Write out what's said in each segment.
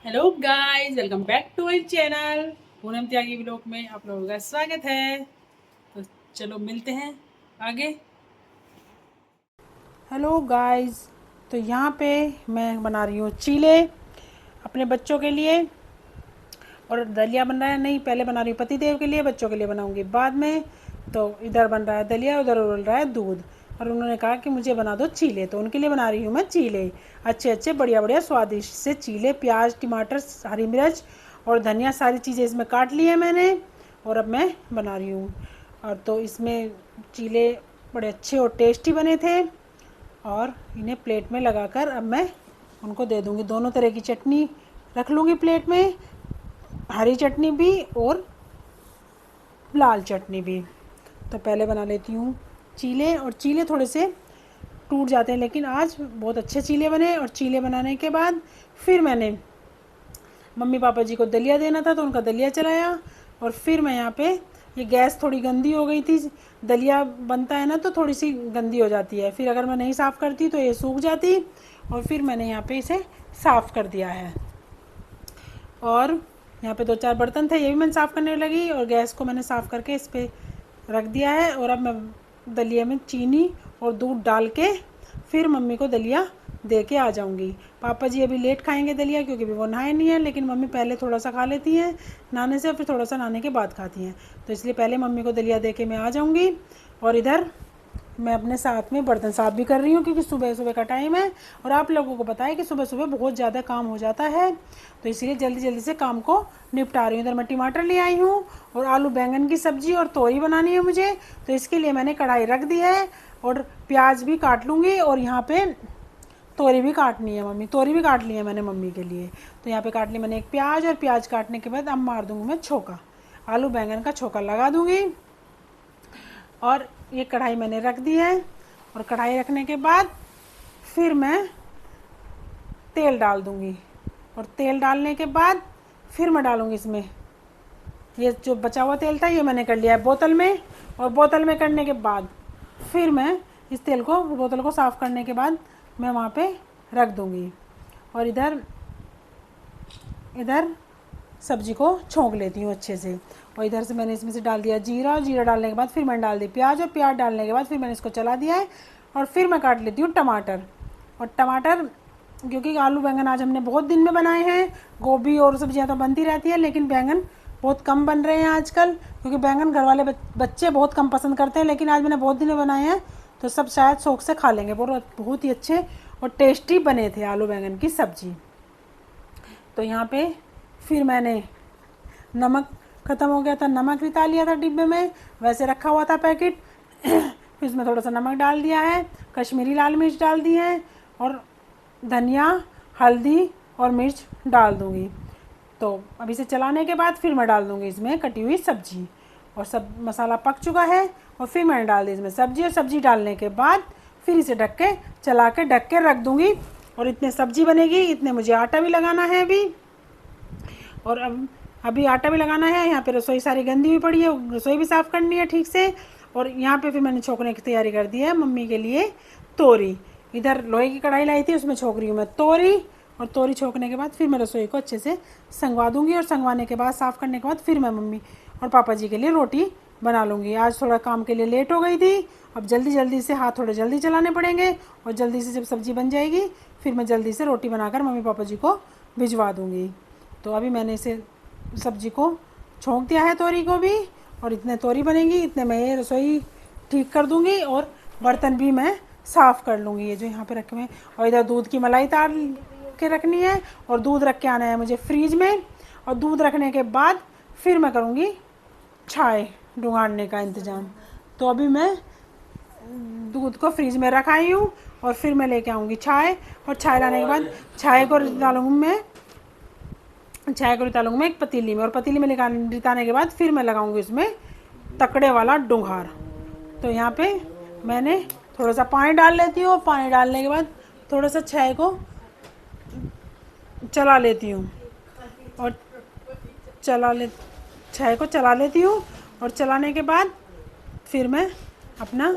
Hello guys, welcome back to my channel. Poonam Tyagi blog में आप लोगों का स्वागत है। तो चलो मिलते हैं आगे। हेलो गाइस, तो यहाँ पे मैं बना रही हूँ चीले अपने बच्चों के लिए। और दलिया बन रहा है, नहीं पहले बना रही हूँ पति देव के लिए, बच्चों के लिए बनाऊँगी बाद में। तो इधर बन रहा है दलिया, उधर उबल रहा है दूध। और उन्होंने कहा कि मुझे बना दो चीले, तो उनके लिए बना रही हूँ मैं चीले। अच्छे अच्छे बढ़िया बढ़िया स्वादिष्ट से चीले। प्याज, टमाटर, हरी मिर्च और धनिया सारी चीज़ें इसमें काट ली है मैंने, और अब मैं बना रही हूँ। और तो इसमें चीले बड़े अच्छे और टेस्टी बने थे। और इन्हें प्लेट में लगाकर अब मैं उनको दे दूँगी। दोनों तरह की चटनी रख लूँगी प्लेट में, हरी चटनी भी और लाल चटनी भी। तो पहले बना लेती हूँ चीले। और चीले थोड़े से टूट जाते हैं, लेकिन आज बहुत अच्छे चीले बने। और चीले बनाने के बाद फिर मैंने मम्मी पापा जी को दलिया देना था, तो उनका दलिया चलाया। और फिर मैं यहाँ पे, ये गैस थोड़ी गंदी हो गई थी। दलिया बनता है ना तो थोड़ी सी गंदी हो जाती है, फिर अगर मैं नहीं साफ़ करती तो ये सूख जाती। और फिर मैंने यहाँ पे इसे साफ़ कर दिया है। और यहाँ पे 2-4 बर्तन थे, ये भी मैंने साफ़ करने लगी। और गैस को मैंने साफ़ करके इस पर रख दिया है। और अब मैं दलिया में चीनी और दूध डाल के फिर मम्मी को दलिया दे के आ जाऊँगी। पापा जी अभी लेट खाएंगे दलिया, क्योंकि अभी वो नहाए नहीं हैं। लेकिन मम्मी पहले थोड़ा सा खा लेती हैं नहाने से, फिर थोड़ा सा नहाने के बाद खाती हैं। तो इसलिए पहले मम्मी को दलिया दे के मैं आ जाऊँगी। और इधर मैं अपने साथ में बर्तन साफ़ भी कर रही हूँ, क्योंकि सुबह सुबह का टाइम है। और आप लोगों को पता है कि सुबह सुबह बहुत ज़्यादा काम हो जाता है, तो इसीलिए जल्दी जल्दी से काम को निपटा रही हूँ। इधर मैं टमाटर ले आई हूँ और आलू बैंगन की सब्ज़ी और तोरी बनानी है मुझे, तो इसके लिए मैंने कढ़ाई रख दी है। और प्याज भी काट लूँगी, और यहाँ पे तोरी भी काटनी है। मम्मी तोरी भी काट ली है मैंने मम्मी के लिए। तो यहाँ पे काट ली मैंने एक प्याज, और प्याज काटने के बाद अब मार दूँगी मैं छोका, आलू बैंगन का छोका लगा दूँगी। और ये कढ़ाई मैंने रख दी है। और कढ़ाई रखने के बाद फिर मैं तेल डाल दूँगी। और तेल डालने के बाद फिर मैं डालूँगी इसमें, ये जो बचा हुआ तेल था ये मैंने कर लिया है बोतल में। और बोतल में करने के बाद फिर मैं इस तेल को, बोतल को साफ़ करने के बाद मैं वहाँ पे रख दूँगी। और इधर इधर सब्जी को छोंक लेती हूँ अच्छे से। और इधर से मैंने इसमें से डाल दिया जीरा, और जीरा डालने के बाद फिर मैंने डाल दी प्याज, और प्याज डालने के बाद फिर मैंने इसको चला दिया है। और फिर मैं काट लेती हूँ टमाटर। और टमाटर, क्योंकि आलू बैंगन आज हमने बहुत दिन में बनाए हैं, गोभी और सब्जियाँ तो बनती रहती है, लेकिन बैंगन बहुत कम बन रहे हैं आजकल, क्योंकि बैंगन घर वाले बच्चे बहुत कम पसंद करते हैं। लेकिन आज मैंने बहुत दिन में बनाए हैं, तो सब शायद शौक से खा लेंगे। बहुत ही अच्छे और टेस्टी बने थे आलू बैंगन की सब्ज़ी। तो यहाँ पे फिर मैंने नमक ख़त्म हो गया था, नमक निकाल लिया था डिब्बे में, वैसे रखा हुआ था पैकेट। फिर इसमें थोड़ा सा नमक डाल दिया है, कश्मीरी लाल मिर्च डाल दी है, और धनिया, हल्दी और मिर्च डाल दूँगी। तो अब इसे चलाने के बाद फिर मैं डाल दूँगी इसमें कटी हुई सब्ज़ी। और सब मसाला पक चुका है, और फिर मैंने डाल दी इसमें सब्ज़ी। और सब्ज़ी डालने के बाद फिर इसे ढक के चला के ढक के रख दूँगी। और इतने सब्ज़ी बनेगी, इतने मुझे आटा भी लगाना है अभी। और अब अभी आटा भी लगाना है। यहाँ पे रसोई सारी गंदी हुई पड़ी है, रसोई भी साफ़ करनी है ठीक से। और यहाँ पे फिर मैंने छोंकने की तैयारी कर दी है मम्मी के लिए तोरी। इधर लोहे की कढ़ाई लाई थी, उसमें छोंक रही हूँ मैं तोरी। और तोरी छोंकने के बाद फिर मैं रसोई को अच्छे से संगवा दूँगी। और संगवाने के बाद, साफ़ करने के बाद, फिर मैं मम्मी और पापा जी के लिए रोटी बना लूँगी। आज थोड़ा काम के लिए लेट हो गई थी, अब जल्दी जल्दी से हाथ थोड़े जल्दी चलाने पड़ेंगे। और जल्दी से जब सब्ज़ी बन जाएगी फिर मैं जल्दी से रोटी बनाकर मम्मी पापा जी को भिजवा दूँगी। तो अभी मैंने इसे सब्जी को छोंक दिया है, तोरी को भी। और इतने तोरी बनेगी, इतने मैं ये रसोई ठीक कर दूँगी। और बर्तन भी मैं साफ़ कर लूँगी, ये जो यहाँ पे रखे हुए हैं। और इधर दूध की मलाई तार के रखनी है, और दूध रख के आना है मुझे फ्रीज में। और दूध रखने के बाद फिर मैं करूँगी चाय ढूंढने का इंतज़ाम। तो अभी मैं दूध को फ्रीज में रख आई हूँ, और फिर मैं लेके आऊँगी चाय। और चाय लाने के बाद चाय को डालूँगी मैं, चाय को रितालूँगी मैं एक पतीली में। और पतीली में रिताने के बाद फिर मैं लगाऊंगी उसमें तकड़े वाला डुंघार। तो यहाँ पे मैंने थोड़ा सा पानी डाल लेती हूँ। पानी डालने के बाद थोड़ा सा चाय को चला लेती हूँ, और चाय को चला लेती हूँ। और चलाने के बाद फिर मैं अपना,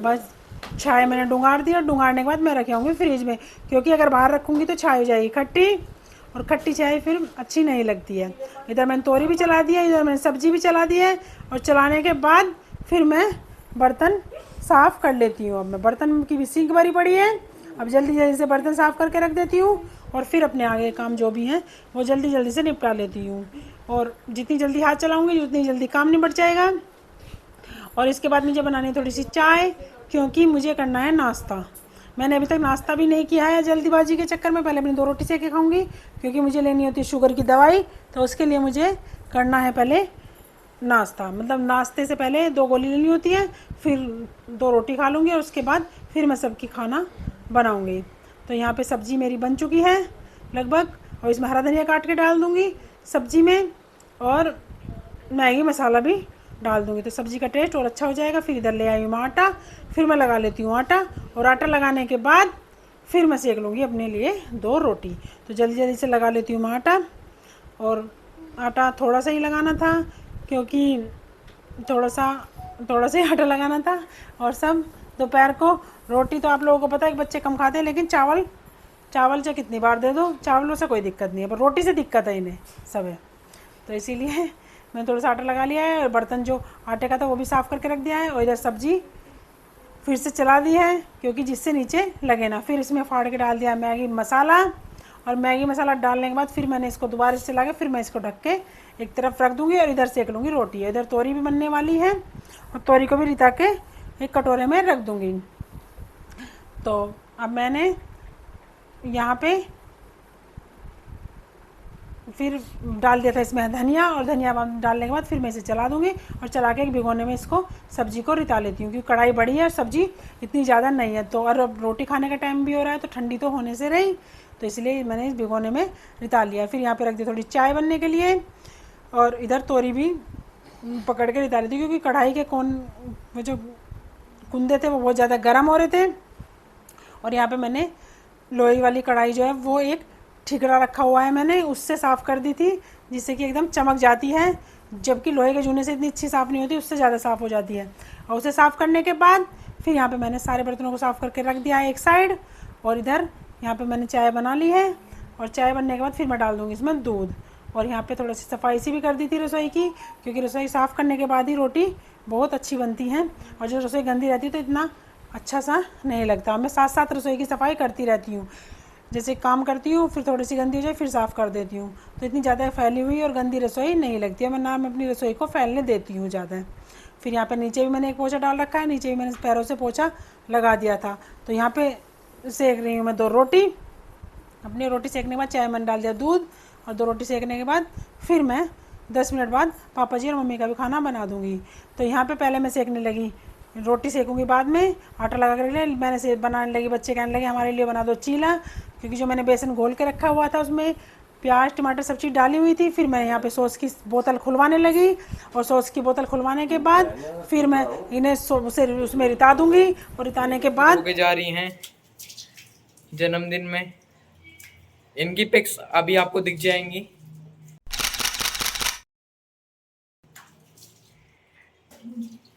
बस चाय मैंने डुंगार दिया। डुंगारने के बाद मैं रखे आऊँगी फ्रिज में, क्योंकि अगर बाहर रखूँगी तो चाय हो जाएगी खट्टी। और खट्टी चाय फिर अच्छी नहीं लगती है। इधर मैंने तोरी भी चला दिया, इधर मैंने सब्जी भी चला दी है, और चलाने के बाद फिर मैं बर्तन साफ़ कर लेती हूँ। अब मैं बर्तन की भी सिंक भरी पड़ी है, अब जल्दी जल्दी से बर्तन साफ़ करके रख देती हूँ और फिर अपने आगे काम जो भी हैं वो जल्दी जल्दी से निपटा लेती हूँ। और जितनी जल्दी हाथ चलाऊँगी उतनी जल्दी काम निपट जाएगा। और इसके बाद मुझे बनानी है थोड़ी सी चाय, क्योंकि मुझे करना है नाश्ता। मैंने अभी तक नाश्ता भी नहीं किया है जल्दीबाजी के चक्कर में। पहले अपनी 2 रोटी सेक के खाऊंगी, क्योंकि मुझे लेनी होती है शुगर की दवाई, तो उसके लिए मुझे करना है पहले नाश्ता। मतलब नाश्ते से पहले 2 गोली लेनी होती है, फिर 2 रोटी खा लूँगी और उसके बाद फिर मैं सबकी खाना बनाऊँगी। तो यहाँ पे सब्ज़ी मेरी बन चुकी है लगभग, और इसमें हरा धनिया काट के डाल दूँगी सब्ज़ी में, और मैगी मसाला भी डाल दूँगी, तो सब्ज़ी का टेस्ट और अच्छा हो जाएगा। फिर इधर ले आई हूँ आटा, फिर मैं लगा लेती हूँ आटा, और आटा लगाने के बाद फिर मैं सेक लूँगी अपने लिए 2 रोटी। तो जल्दी जल्दी से लगा लेती हूँ आटा, और आटा थोड़ा सा ही लगाना था, क्योंकि थोड़ा सा ही आटा लगाना था। और सब दोपहर को रोटी तो आप लोगों को पता है कि बच्चे कम खाते हैं, लेकिन चावल चाहे कितनी बार दे दो, चावलों से कोई दिक्कत नहीं है, पर रोटी से दिक्कत है इन्हें सब है। तो इसीलिए मैंने थोड़ा सा आटा लगा लिया है, और बर्तन जो आटे का था वो भी साफ़ करके रख दिया है, और इधर सब्ज़ी फिर से चला दी है, क्योंकि जिससे नीचे लगे ना। फिर इसमें फाड़ के डाल दिया मैगी मसाला, और मैगी मसाला डालने के बाद फिर मैंने इसको दोबारा से चला के फिर मैं इसको ढक के एक तरफ रख दूँगी, और इधर सेक लूँगी रोटी। इधर तोरी भी बनने वाली है, और तोरी को भी रिता के एक कटोरे में रख दूँगी। तो अब मैंने यहाँ पे फिर डाल दिया था इसमें धनिया, और धनिया डालने के बाद फिर मैं इसे चला दूँगी, और चला के एक भिगोने में इसको सब्ज़ी को रिता लेती हूँ, क्योंकि कढ़ाई बड़ी है और सब्ज़ी इतनी ज़्यादा नहीं है। तो और अब रोटी खाने का टाइम भी हो रहा है, तो ठंडी तो होने से रही, तो इसलिए मैंने इस भिगोने में रिता लिया। फिर यहाँ पर रख दी थोड़ी चाय बनने के लिए, और इधर तोरी भी पकड़ के रिता लेती, क्योंकि कढ़ाई के वो जो कुंदे थे वो बहुत ज़्यादा गर्म हो रहे थे। और यहाँ पे मैंने लोहे वाली कढ़ाई जो है वो एक ठिकरा रखा हुआ है, मैंने उससे साफ़ कर दी थी, जिससे कि एकदम चमक जाती है, जबकि लोहे के जूने से इतनी अच्छी साफ़ नहीं होती, उससे ज़्यादा साफ़ हो जाती है। और उसे साफ़ करने के बाद फिर यहाँ पे मैंने सारे बर्तनों को साफ़ करके रख दिया है एक साइड, और इधर यहाँ पे मैंने चाय बना ली है, और चाय बनने के बाद फिर मैं डाल दूँगी इसमें दूध। और यहाँ पे थोड़ी सी सफाई सी भी कर दी थी रसोई की, क्योंकि रसोई साफ़ करने के बाद ही रोटी बहुत अच्छी बनती है, और जो रसोई गंदी रहती है तो इतना अच्छा सा नहीं लगता। मैं साथ साथ रसोई की सफाई करती रहती हूँ, जैसे काम करती हूँ फिर थोड़ी सी गंदी हो जाए फिर साफ़ कर देती हूँ, तो इतनी ज़्यादा फैली हुई और गंदी रसोई नहीं लगती है। मैं अपनी रसोई को फैलने देती हूँ ज़्यादा। फिर यहाँ पे नीचे भी मैंने एक पोछा डाल रखा है, नीचे भी मैंने पैरों से पोछा लगा दिया था। तो यहाँ पे सेक रही हूँ मैं 2 रोटी। अपनी रोटी सेकने के बाद चाय मैंने डाल दिया दूध, और 2 रोटी सेकने के बाद फिर मैं 10 मिनट बाद पापा जी और मम्मी का भी खाना बना दूँगी। तो यहाँ पे पहले मैं सेकने लगी, रोटी सेकूँगी बाद में, आटा लगा कर मैंने से बनाने लगी। बच्चे कहने लगे हमारे लिए बना दो चीला, क्योंकि जो मैंने बेसन घोल के रखा हुआ था उसमें प्याज टमाटर सब चीज़ डाली हुई थी। फिर मैं यहाँ पे सॉस की बोतल खुलवाने लगी, और सॉस की बोतल खुलवाने के बाद फिर मैं इन्हें उसमें रिता दूँगी, और रिताने के बाद जा रही हैं जन्मदिन में। इनकी पिक्स अभी आपको दिख जाएंगी।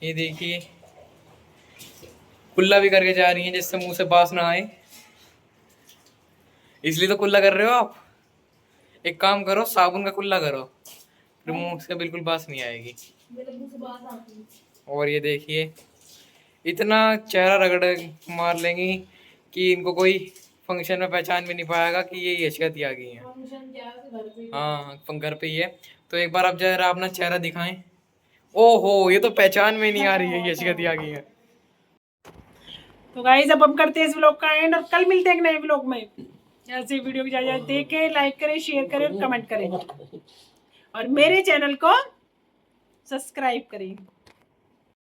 ये देखिए, कुल्ला भी करके जा रही हैं, जिससे मुंह से बास ना आए, इसलिए तो कुल्ला कर रहे हो आप। एक काम करो, साबुन का कुल्ला करो, फिर मुंह से बिल्कुल बास नहीं आएगी। और ये देखिए, इतना चेहरा रगड़ मार लेंगी कि इनको कोई फंक्शन में पहचान भी नहीं पाएगा कि ये यशगत आ गई है। हाँ, घर पे ही है। तो एक बार आप जरा अपना चेहरा दिखाएं। ओहो, ये तो पहचान में नहीं आ रही है यशगत आ गई है। तो गाइस अब हम करते हैं इस व्लॉग का एंड, और कल मिलते हैं एक नए व्लॉग में। ऐसे वीडियो की जाए देखें, लाइक करें, शेयर करें और कमेंट करें, और मेरे चैनल को सब्सक्राइब करें।